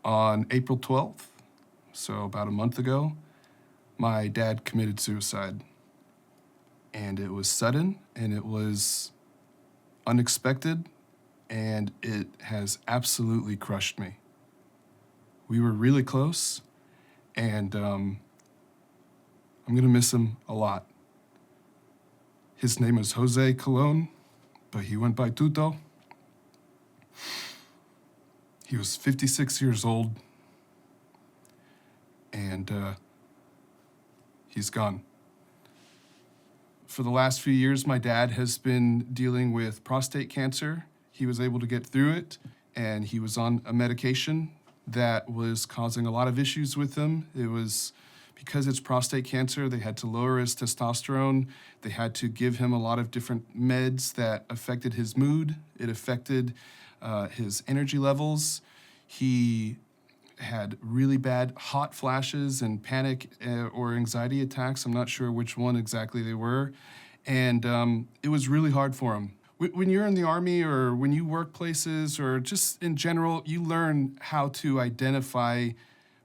On April 12th, so about a month ago, my dad committed suicide. And it was sudden, and it was unexpected, and it has absolutely crushed me. We were really close, and I'm gonna miss him a lot. His name is Jose Colon, but he went by T.U.T.O. He was 56 years old, and he's gone. For the last few years, my dad has been dealing with prostate cancer. He was able to get through it, and he was on a medication that was causing a lot of issues with him. It was because it's prostate cancer, they had to lower his testosterone. They had to give him a lot of different meds that affected his mood. It affected his energy levels. He had really bad hot flashes and panic or anxiety attacks. I'm not sure which one exactly they were. And it was really hard for him. When you're in the Army or when you work places or just in general, you learn how to identify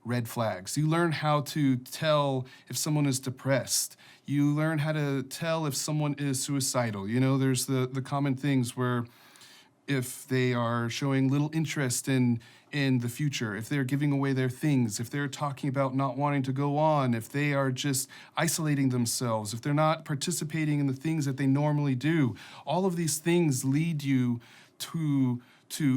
red flags. You learn how to tell if someone is depressed. You learn how to tell if someone is suicidal. You know, there's the common things where if they are showing little interest in the future, if they're giving away their things, if they're talking about not wanting to go on, if they are just isolating themselves, if they're not participating in the things that they normally do, all of these things lead you to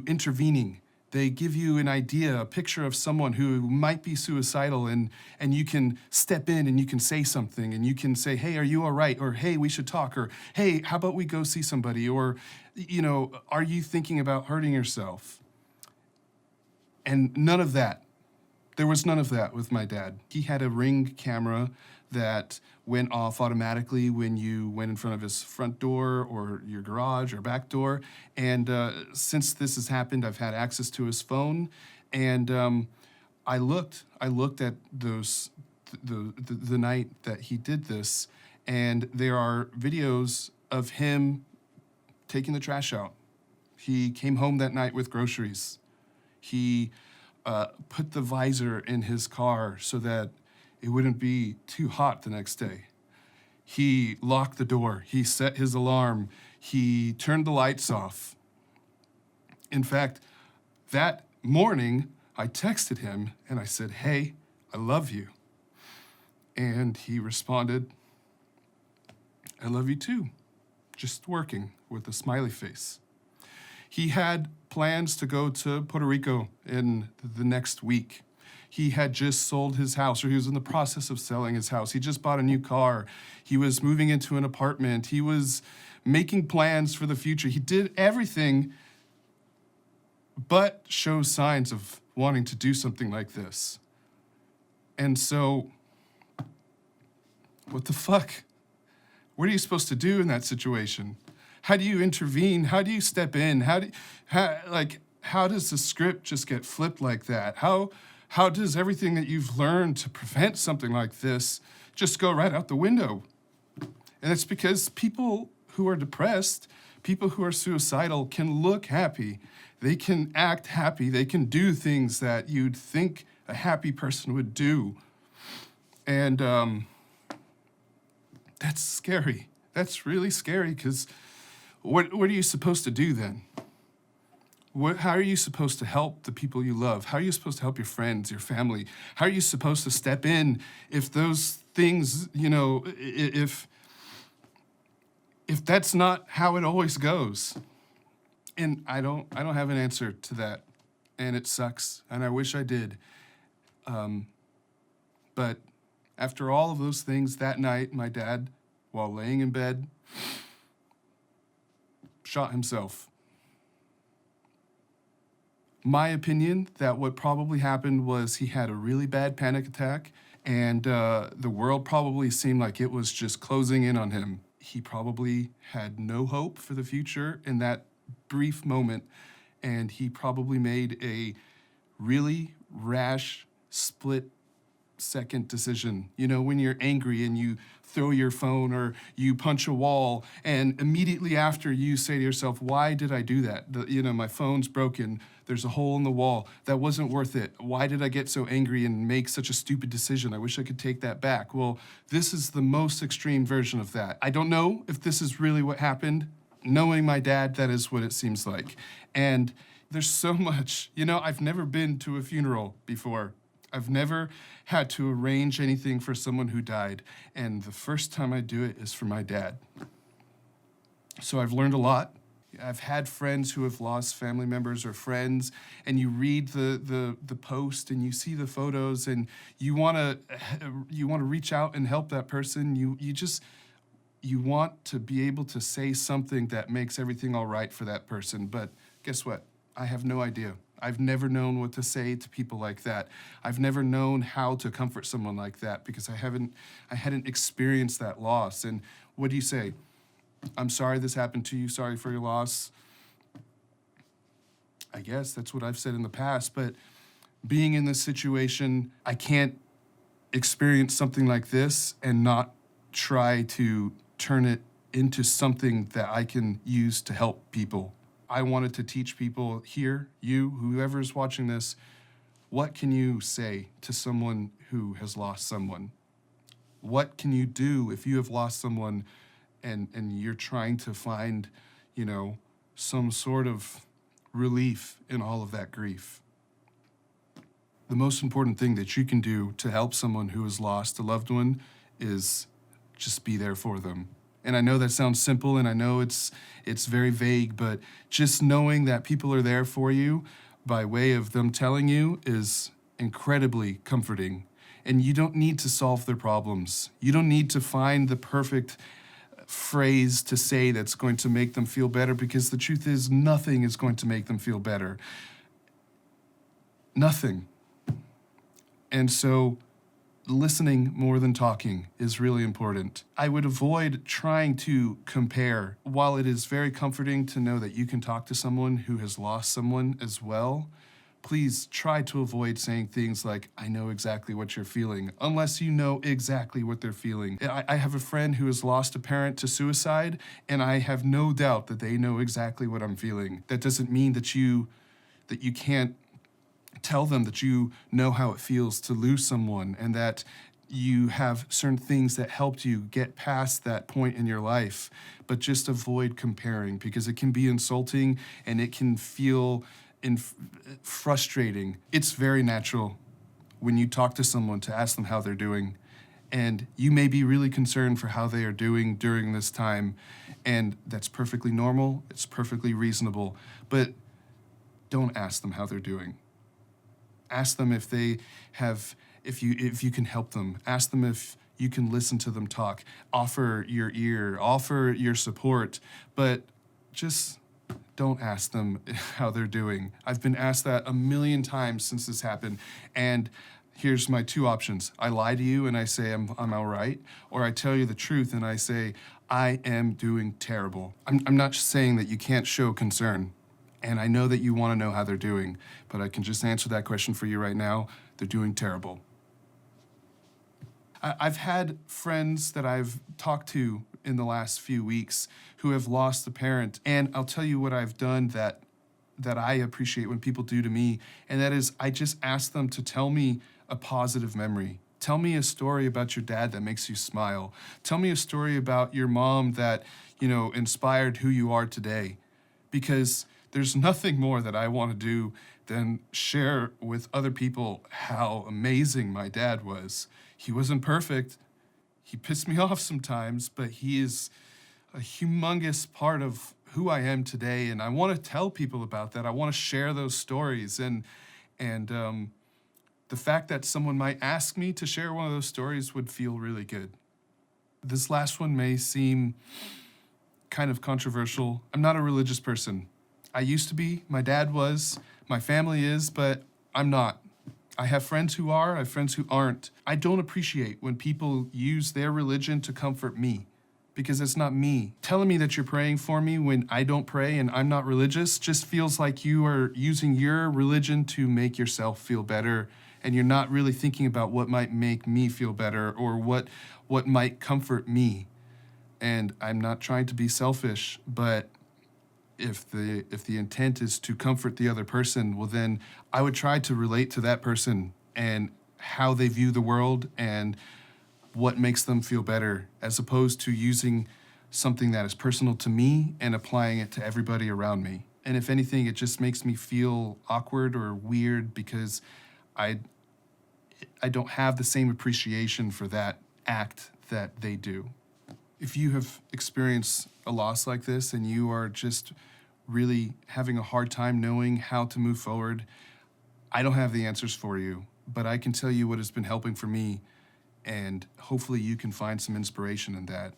intervening. They give you an idea, a picture of someone who might be suicidal, and you can step in and you can say something, and you can say, hey, are you all right? Or, hey, we should talk. Or, hey, how about we go see somebody? Or, you know, are you thinking about hurting yourself? And none of that. There was none of that with my dad. He had a Ring camera that went off automatically when you went in front of his front door or your garage or back door. And since this has happened, I've had access to his phone. And I looked at those the night that he did this, and there are videos of him taking the trash out. He came home that night with groceries. He put the visor in his car so that it wouldn't be too hot the next day. He locked the door. He set his alarm. He turned the lights off. In fact, that morning, I texted him and I said, hey, I love you. And he responded, I love you too. Just working, with a smiley face. He had plans to go to Puerto Rico in the next week. He had just sold his house, or he was in the process of selling his house. He just bought a new car. He was moving into an apartment. He was making plans for the future. He did everything but show signs of wanting to do something like this. And so, what the fuck? What are you supposed to do in that situation? How do you intervene? How do you step in? How does the script just get flipped like that? How does everything that you've learned to prevent something like this just go right out the window? And it's because people who are depressed, people who are suicidal can look happy. They can act happy. They can do things that you'd think a happy person would do. And that's scary. That's really scary, because what are you supposed to do then? How are you supposed to help the people you love? How are you supposed to help your friends, your family? How are you supposed to step in if those things, you know, if that's not how it always goes? And I don't have an answer to that, and it sucks, and I wish I did. But after all of those things, that night, my dad, while laying in bed, shot himself. My opinion, that what probably happened was he had a really bad panic attack, and the world probably seemed like it was just closing in on him. He probably had no hope for the future in that brief moment, and he probably made a really rash, split second decision. You know, when you're angry and you throw your phone or you punch a wall, and immediately after you say to yourself, why did I do that? My phone's broken. There's a hole in the wall. That wasn't worth it. Why did I get so angry and make such a stupid decision? I wish I could take that back. Well, this is the most extreme version of that. I don't know if this is really what happened. Knowing my dad, that is what it seems like. And there's so much, I've never been to a funeral before. I've never had to arrange anything for someone who died. And the first time I do it is for my dad. So I've learned a lot. I've had friends who have lost family members or friends, and you read the post and you see the photos, and you want to reach out and help that person. You want to be able to say something that makes everything all right for that person. But guess what? I have no idea. I've never known what to say to people like that. I've never known how to comfort someone like that because I hadn't experienced that loss. And what do you say? I'm sorry this happened to you. Sorry for your loss. I guess that's what I've said in the past, but being in this situation, I can't experience something like this and not try to turn it into something that I can use to help people. I wanted to teach people here, you, whoever is watching this, what can you say to someone who has lost someone? What can you do if you have lost someone and you're trying to find, some sort of relief in all of that grief? The most important thing that you can do to help someone who has lost a loved one is just be there for them. And I know that sounds simple, and I know it's very vague, but just knowing that people are there for you by way of them telling you is incredibly comforting. And you don't need to solve their problems. You don't need to find the perfect phrase to say that's going to make them feel better, because the truth is nothing is going to make them feel better. Nothing. And so listening more than talking is really important. I would avoid trying to compare. While it is very comforting to know that you can talk to someone who has lost someone as well, please try to avoid saying things like, I know exactly what you're feeling, unless you know exactly what they're feeling. I have a friend who has lost a parent to suicide, and I have no doubt that they know exactly what I'm feeling. That doesn't mean that you can't tell them that you know how it feels to lose someone, and that you have certain things that helped you get past that point in your life. But just avoid comparing, because it can be insulting and it can feel frustrating. It's very natural when you talk to someone to ask them how they're doing. And you may be really concerned for how they are doing during this time. And that's perfectly normal. It's perfectly reasonable. But don't ask them how they're doing. Ask them if you can help them. Ask them if you can listen to them talk. Offer your ear, offer your support, but just don't ask them how they're doing. I've been asked that a million times since this happened, and here's my two options. I lie to you and I say I'm all right, or I tell you the truth and I say I am doing terrible. I'm not saying that you can't show concern. And I know that you want to know how they're doing, but I can just answer that question for you right now. They're doing terrible. I've had friends that I've talked to in the last few weeks who have lost a parent, and I'll tell you what I've done that I appreciate when people do to me, and that is I just ask them to tell me a positive memory. Tell me a story about your dad that makes you smile. Tell me a story about your mom that, inspired who you are today. Because there's nothing more that I want to do than share with other people how amazing my dad was. He wasn't perfect. He pissed me off sometimes, but he is a humongous part of who I am today, and I want to tell people about that. I want to share those stories, and the fact that someone might ask me to share one of those stories would feel really good. This last one may seem kind of controversial. I'm not a religious person. I used to be, my dad was, my family is, but I'm not. I have friends who are, I have friends who aren't. I don't appreciate when people use their religion to comfort me, because it's not me. Telling me that you're praying for me when I don't pray and I'm not religious just feels like you are using your religion to make yourself feel better and you're not really thinking about what might make me feel better or what might comfort me. And I'm not trying to be selfish, but if the intent is to comfort the other person, well then I would try to relate to that person and how they view the world and what makes them feel better, as opposed to using something that is personal to me and applying it to everybody around me. And if anything, it just makes me feel awkward or weird because I I don't have the same appreciation for that act that they do. If you have experienced a loss like this and you are just really having a hard time knowing how to move forward, I don't have the answers for you, but I can tell you what has been helping for me, and hopefully you can find some inspiration in that.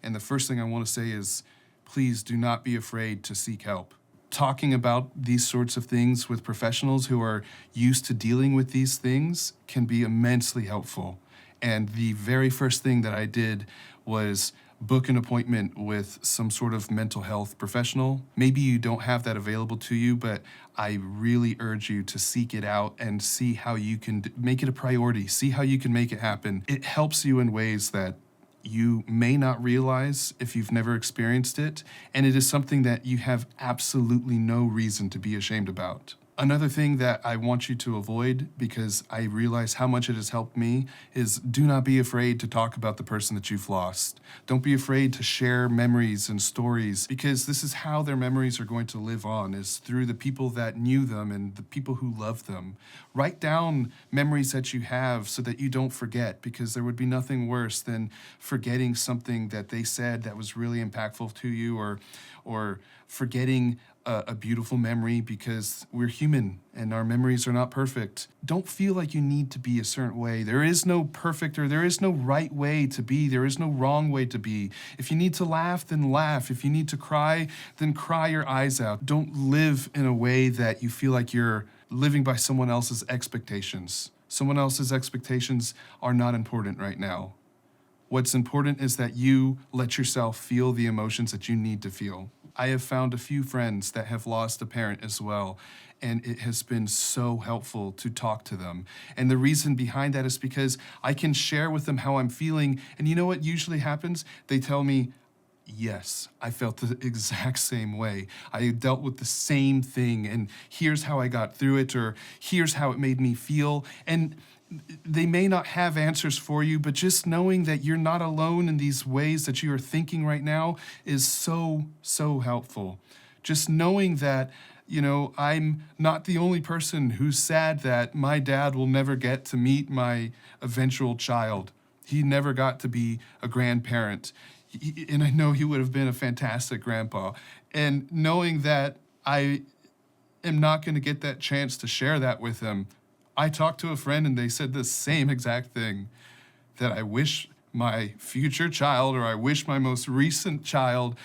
And the first thing I want to say is, please do not be afraid to seek help. Talking about these sorts of things with professionals who are used to dealing with these things can be immensely helpful. And the very first thing that I did was book an appointment with some sort of mental health professional. Maybe you don't have that available to you, but I really urge you to seek it out and see how you can make it a priority, see how you can make it happen. It helps you in ways that you may not realize if you've never experienced it, and it is something that you have absolutely no reason to be ashamed about. Another thing that I want you to avoid, because I realize how much it has helped me, is do not be afraid to talk about the person that you've lost. Don't be afraid to share memories and stories, because this is how their memories are going to live on, is through the people that knew them and the people who loved them. Write down memories that you have so that you don't forget, because there would be nothing worse than forgetting something that they said that was really impactful to you, or forgetting a beautiful memory, because we're human and our memories are not perfect. Don't feel like you need to be a certain way. There is no perfect, or there is no right way to be. There is no wrong way to be. If you need to laugh, then laugh. If you need to cry, then cry your eyes out. Don't live in a way that you feel like you're living by someone else's expectations. Someone else's expectations are not important right now. What's important is that you let yourself feel the emotions that you need to feel. I have found a few friends that have lost a parent as well, and it has been so helpful to talk to them. And the reason behind that is because I can share with them how I'm feeling, and you know what usually happens? They tell me, yes, I felt the exact same way. I dealt with the same thing, and here's how I got through it, or here's how it made me feel. And they may not have answers for you, but just knowing that you're not alone in these ways that you are thinking right now is so, so helpful. Just knowing that, I'm not the only person who's sad that my dad will never get to meet my eventual child. He never got to be a grandparent. And I know he would have been a fantastic grandpa. And knowing that I am not going to get that chance to share that with him, I talked to a friend and they said the same exact thing, that I wish my future child, or I wish my most recent child,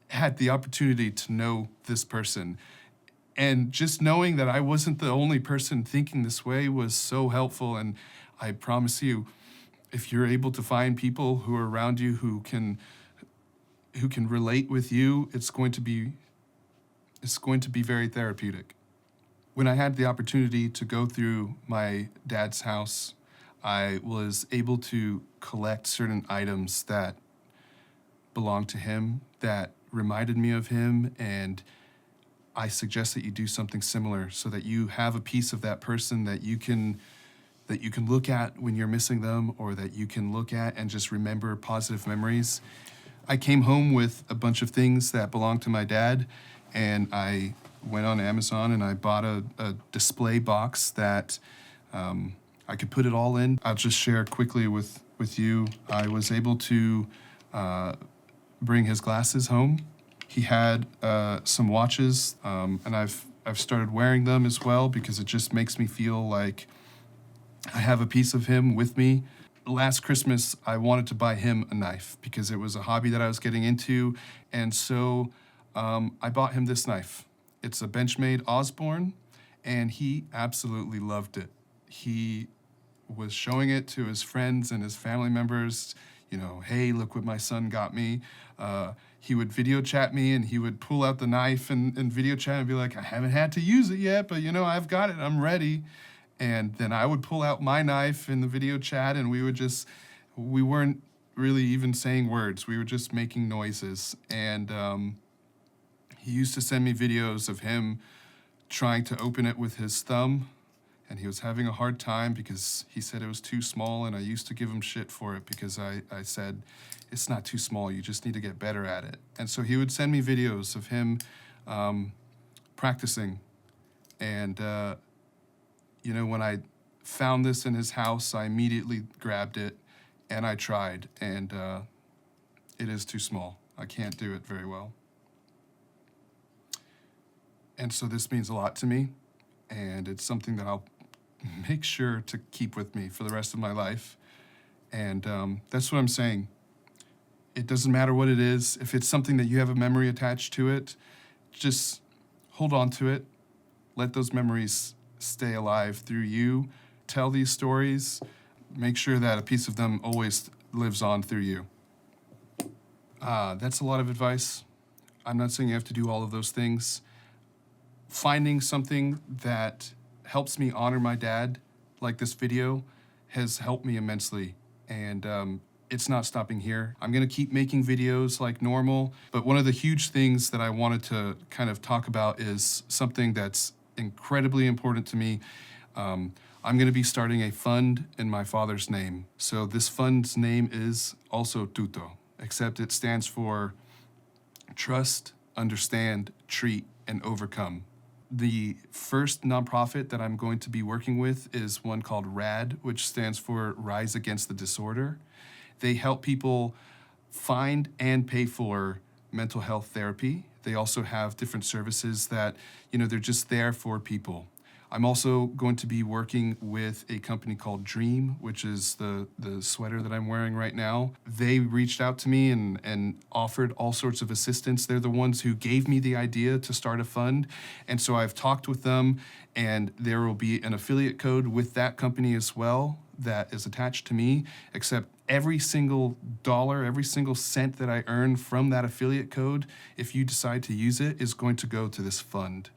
had the opportunity to know this person. And just knowing that I wasn't the only person thinking this way was so helpful. And I promise you, if you're able to find people who are around you who can relate with you, it's going to be very therapeutic. When I had the opportunity to go through my dad's house, I was able to collect certain items that belonged to him, that reminded me of him, and I suggest that you do something similar so that you have a piece of that person that you can look at when you're missing them, or that you can look at and just remember positive memories. I came home with a bunch of things that belonged to my dad, and I went on Amazon and I bought a display box that I could put it all in. I'll just share quickly with you. I was able to bring his glasses home. He had some watches, and I've started wearing them as well, because it just makes me feel like I have a piece of him with me. Last Christmas, I wanted to buy him a knife because it was a hobby that I was getting into, and so I bought him this knife. It's a Benchmade Osborne, and he absolutely loved it. He was showing it to his friends and his family members, hey, look what my son got me. He would video chat me, and he would pull out the knife and video chat and be like, I haven't had to use it yet, but I've got it, I'm ready. And then I would pull out my knife in the video chat, and we weren't really even saying words. We were just making noises. And he used to send me videos of him trying to open it with his thumb, and he was having a hard time because he said it was too small, and I used to give him shit for it because I said, it's not too small, you just need to get better at it. And so he would send me videos of him practicing. And, when I found this in his house, I immediately grabbed it and I tried, and it is too small. I can't do it very well. And so this means a lot to me, and it's something that I'll make sure to keep with me for the rest of my life. And that's what I'm saying. It doesn't matter what it is. If it's something that you have a memory attached to it, just hold on to it. Let those memories stay alive through you. Tell these stories. Make sure that a piece of them always lives on through you. That's a lot of advice. I'm not saying you have to do all of those things. Finding something that helps me honor my dad, like this video, has helped me immensely. And it's not stopping here. I'm gonna keep making videos like normal, but one of the huge things that I wanted to kind of talk about is something that's incredibly important to me. I'm gonna be starting a fund in my father's name. So this fund's name is also T.U.T.O, except it stands for Trust, Understand, Treat, and Overcome. The first nonprofit that I'm going to be working with is one called RAD, which stands for Rise Against the Disorder. They help people find and pay for mental health therapy. They also have different services that, they're just there for people. I'm also going to be working with a company called Dream, which is the sweater that I'm wearing right now. They reached out to me and offered all sorts of assistance. They're the ones who gave me the idea to start a fund. And so I've talked with them, and there will be an affiliate code with that company as well that is attached to me, except every single dollar, every single cent that I earn from that affiliate code, if you decide to use it, is going to go to this fund.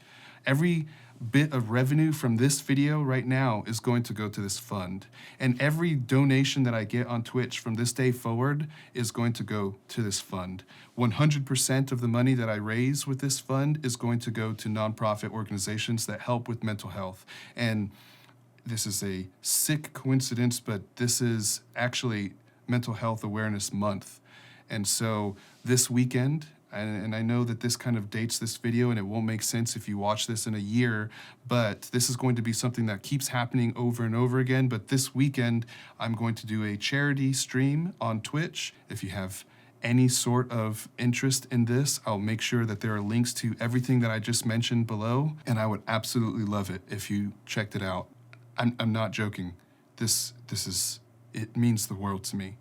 Every bit of revenue from this video right now is going to go to this fund. And every donation that I get on Twitch from this day forward is going to go to this fund. 100% of the money that I raise with this fund is going to go to nonprofit organizations that help with mental health. And this is a sick coincidence, but this is actually Mental Health Awareness Month. And so this weekend, and I know that this kind of dates this video and it won't make sense if you watch this in a year, but this is going to be something that keeps happening over and over again. But this weekend, I'm going to do a charity stream on Twitch. If you have any sort of interest in this, I'll make sure that there are links to everything that I just mentioned below, and I would absolutely love it if you checked it out. I'm not joking. It means the world to me.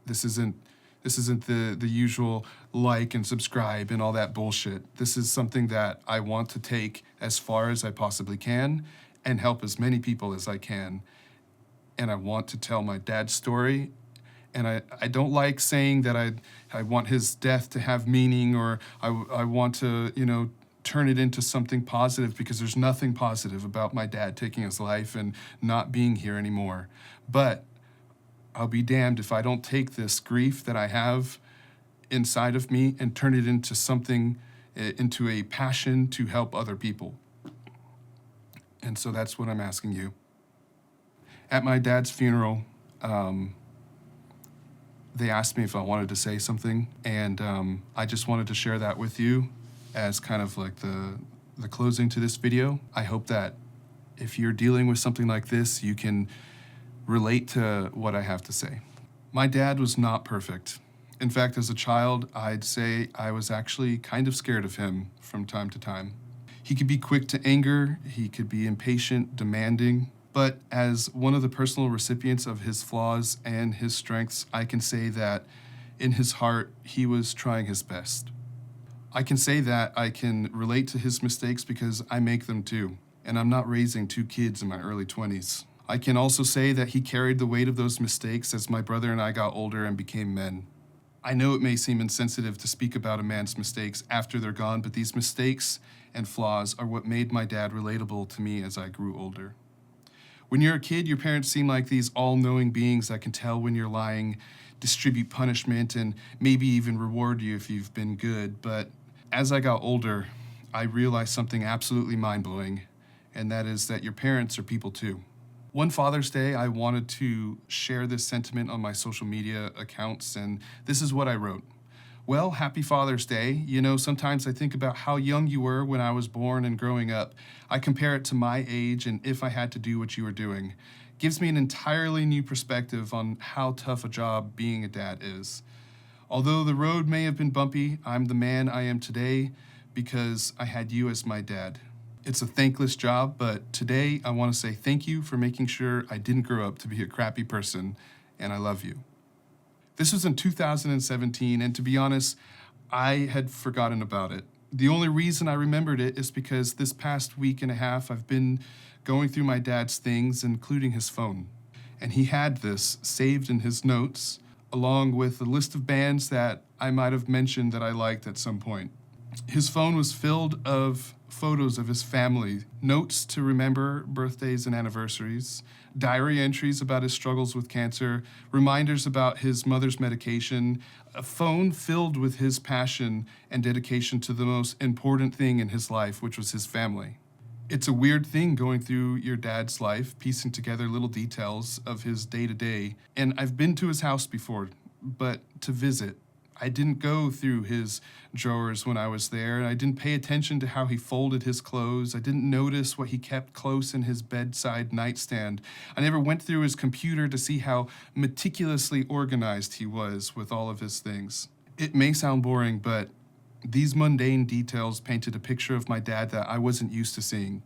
This isn't the usual like and subscribe and all that bullshit. This is something that I want to take as far as I possibly can and help as many people as I can. And I want to tell my dad's story. And I don't like saying that I want his death to have meaning, or I want to, turn it into something positive, because there's nothing positive about my dad taking his life and not being here anymore. But I'll be damned if I don't take this grief that I have inside of me and turn it into something, into a passion to help other people. And so that's what I'm asking you. At my dad's funeral, they asked me if I wanted to say something, and I just wanted to share that with you as kind of like the closing to this video. I hope that if you're dealing with something like this, you can relate to what I have to say. My dad was not perfect. In fact, as a child, I'd say I was actually kind of scared of him from time to time. He could be quick to anger, he could be impatient, demanding, but as one of the personal recipients of his flaws and his strengths, I can say that in his heart, he was trying his best. I can say that I can relate to his mistakes because I make them too, and I'm not raising 2 kids in my early 20s. I can also say that he carried the weight of those mistakes as my brother and I got older and became men. I know it may seem insensitive to speak about a man's mistakes after they're gone, but these mistakes and flaws are what made my dad relatable to me as I grew older. When you're a kid, your parents seem like these all-knowing beings that can tell when you're lying, distribute punishment, and maybe even reward you if you've been good. But as I got older, I realized something absolutely mind-blowing, and that is that your parents are people too. One Father's Day, I wanted to share this sentiment on my social media accounts, and this is what I wrote. Well, happy Father's Day. You know, sometimes I think about how young you were when I was born and growing up. I compare it to my age and if I had to do what you were doing. Gives me an entirely new perspective on how tough a job being a dad is. Although the road may have been bumpy, I'm the man I am today because I had you as my dad. It's a thankless job, but today I want to say thank you for making sure I didn't grow up to be a crappy person, and I love you. This was in 2017, and to be honest, I had forgotten about it. The only reason I remembered it is because this past week and a half I've been going through my dad's things, including his phone. And he had this saved in his notes, along with a list of bands that I might have mentioned that I liked at some point. His phone was filled of photos of his family, notes to remember birthdays and anniversaries, diary entries about his struggles with cancer, reminders about his mother's medication, a phone filled with his passion and dedication to the most important thing in his life, which was his family. It's a weird thing going through your dad's life, piecing together little details of his day-to-day, and I've been to his house before, but to visit. I didn't go through his drawers when I was there, and I didn't pay attention to how he folded his clothes. I didn't notice what he kept close in his bedside nightstand. I never went through his computer to see how meticulously organized he was with all of his things. It may sound boring, but these mundane details painted a picture of my dad that I wasn't used to seeing.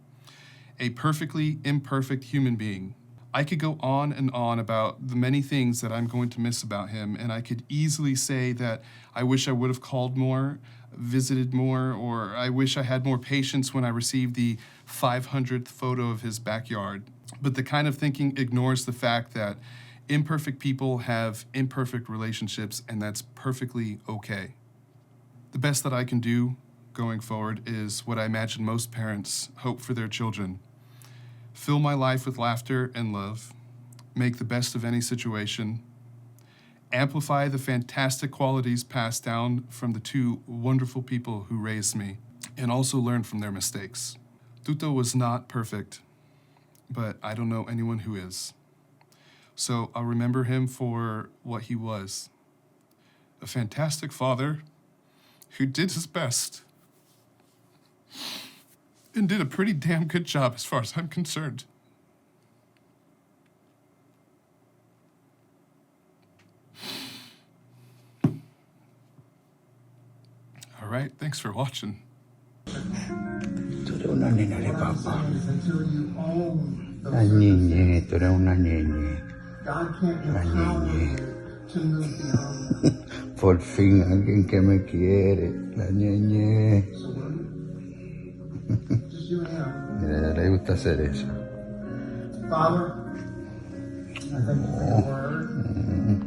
A perfectly imperfect human being. I could go on and on about the many things that I'm going to miss about him, and I could easily say that I wish I would have called more, visited more, or I wish I had more patience when I received the 500th photo of his backyard. But the kind of thinking ignores the fact that imperfect people have imperfect relationships, and that's perfectly okay. The best that I can do going forward is what I imagine most parents hope for their children. Fill my life with laughter and love, make the best of any situation, amplify the fantastic qualities passed down from the two wonderful people who raised me, and also learn from their mistakes. T.U.T.O was not perfect, but I don't know anyone who is. So I'll remember him for what he was, a fantastic father who did his best and did a pretty damn good job as far as I'm concerned. All right, thanks for watching. Tu eres una nena de papá. La niñe, tu eres una niñe. La niñe. Por fin alguien que me quiere. La niñe. Mira, le gusta hacer eso. Father, I thank you for your word.